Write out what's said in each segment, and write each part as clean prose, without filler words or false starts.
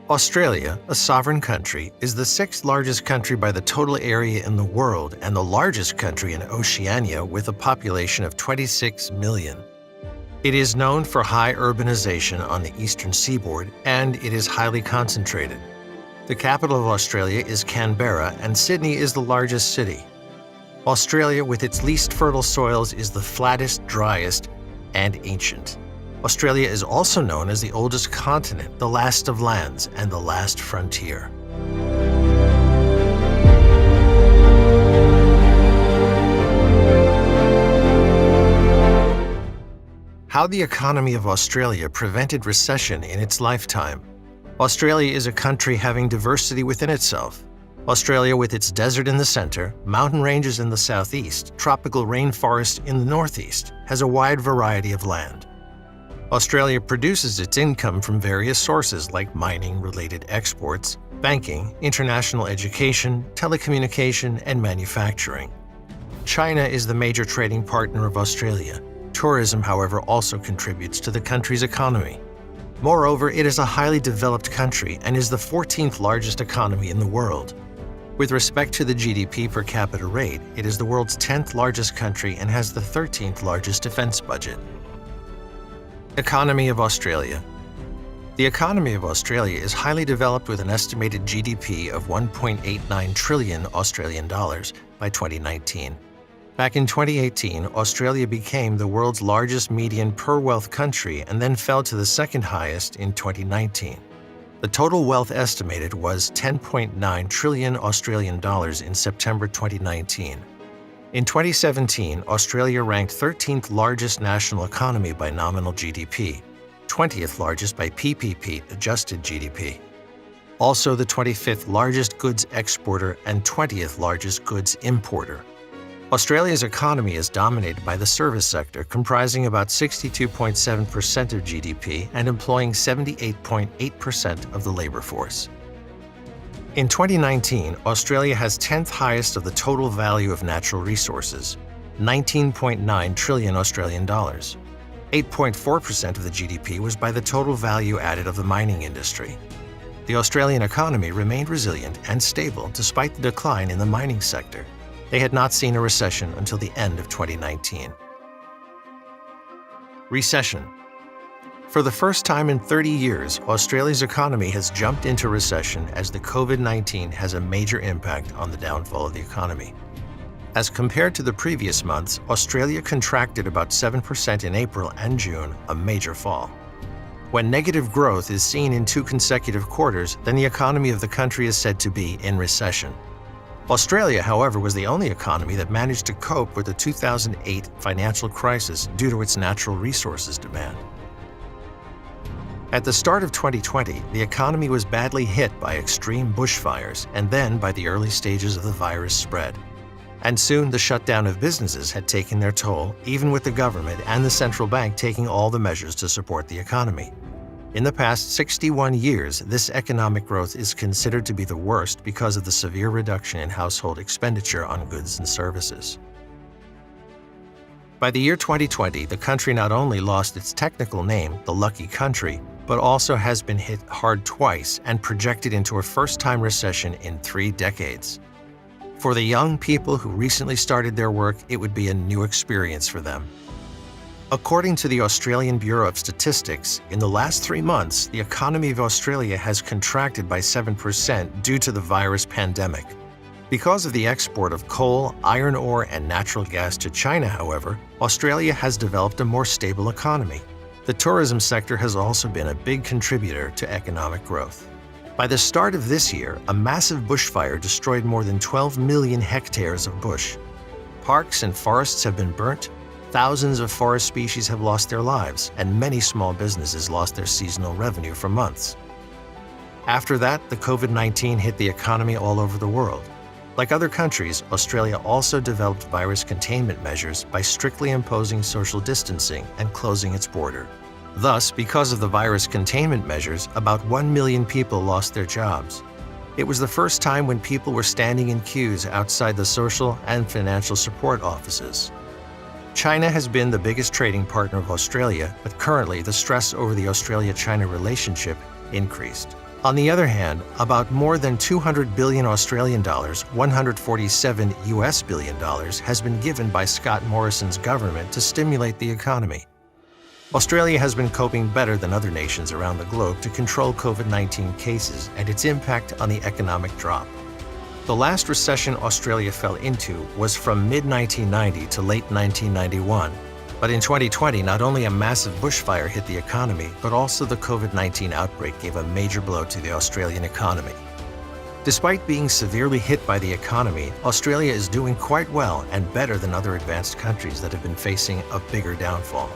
Australia, a sovereign country, is the sixth largest country by the total area in the world and the largest country in Oceania with a population of 26 million. It is known for high urbanization on the eastern seaboard, and it is highly concentrated. The capital of Australia is Canberra, and Sydney is the largest city. Australia, with its least fertile soils, is the flattest, driest, and ancient. Australia is also known as the oldest continent, the last of lands, and the last frontier. How the economy of Australia prevented recession in its lifetime. Australia is a country having diversity within itself. Australia, with its desert in the center, mountain ranges in the southeast, tropical rainforest in the northeast, has a wide variety of land. Australia produces its income from various sources like mining-related exports, banking, international education, telecommunication, and manufacturing. China is the major trading partner of Australia. Tourism, however, also contributes to the country's economy. Moreover, it is a highly developed country and is the 14th largest economy in the world. With respect to the GDP per capita rate, it is the world's 10th largest country and has the 13th largest defense budget. Economy of Australia. The economy of Australia is highly developed with an estimated GDP of 1.89 trillion Australian dollars by 2019. Back in 2018, Australia became the world's largest median per wealth country and then fell to the second highest in 2019. The total wealth estimated was 10.9 trillion Australian dollars in September 2019. In 2017, Australia ranked 13th largest national economy by nominal GDP, 20th largest by PPP adjusted GDP. Also the 25th largest goods exporter and 20th largest goods importer. Australia's economy is dominated by the service sector, comprising about 62.7% of GDP and employing 78.8% of the labor force. In 2019, Australia has 10th highest of the total value of natural resources, 19.9 trillion Australian dollars. 8.4% of the GDP was by the total value added of the mining industry. The Australian economy remained resilient and stable despite the decline in the mining sector. They had not seen a recession until the end of 2019. Recession. For the first time in 30 years, Australia's economy has jumped into recession as the COVID-19 has a major impact on the downfall of the economy. As compared to the previous months, Australia contracted about 7% in April and June, a major fall. When negative growth is seen in 2 consecutive quarters, then the economy of the country is said to be in recession. Australia, however, was the only economy that managed to cope with the 2008 financial crisis due to its natural resources demand. At the start of 2020, the economy was badly hit by extreme bushfires and then by the early stages of the virus spread. And soon the shutdown of businesses had taken their toll, even with the government and the central bank taking all the measures to support the economy. In the past 61 years, this economic growth is considered to be the worst because of the severe reduction in household expenditure on goods and services. By the year 2020, the country not only lost its technical name, the lucky country, but also has been hit hard twice and projected into a first-time recession in 3 decades. For the young people who recently started their work, it would be a new experience for them. According to the Australian Bureau of Statistics, in the last 3 months, the economy of Australia has contracted by 7% due to the virus pandemic. Because of the export of coal, iron ore, and natural gas to China, however, Australia has developed a more stable economy. The tourism sector has also been a big contributor to economic growth. By the start of this year, a massive bushfire destroyed more than 12 million hectares of bush. Parks and forests have been burnt, thousands of forest species have lost their lives, and many small businesses lost their seasonal revenue for months. After that, the COVID-19 hit the economy all over the world. Like other countries, Australia also developed virus containment measures by strictly imposing social distancing and closing its border. Thus, because of the virus containment measures, about 1 million people lost their jobs. It was the first time when people were standing in queues outside the social and financial support offices. China has been the biggest trading partner of Australia, but currently the stress over the Australia-China relationship increased. On the other hand, about more than 200 billion Australian dollars, 147 US billion dollars, has been given by Scott Morrison's government to stimulate the economy. Australia has been coping better than other nations around the globe to control COVID-19 cases and its impact on the economic drop. The last recession Australia fell into was from mid-1990 to late 1991. But in 2020, not only a massive bushfire hit the economy, but also the COVID-19 outbreak gave a major blow to the Australian economy. Despite being severely hit by the economy, Australia is doing quite well and better than other advanced countries that have been facing a bigger downfall.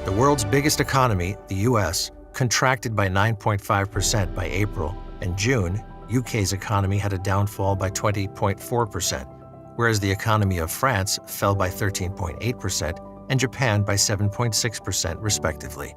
The world's biggest economy, the US, contracted by 9.5% by April, and June, UK's economy had a downfall by 20.4%, whereas the economy of France fell by 13.8% and Japan by 7.6% respectively.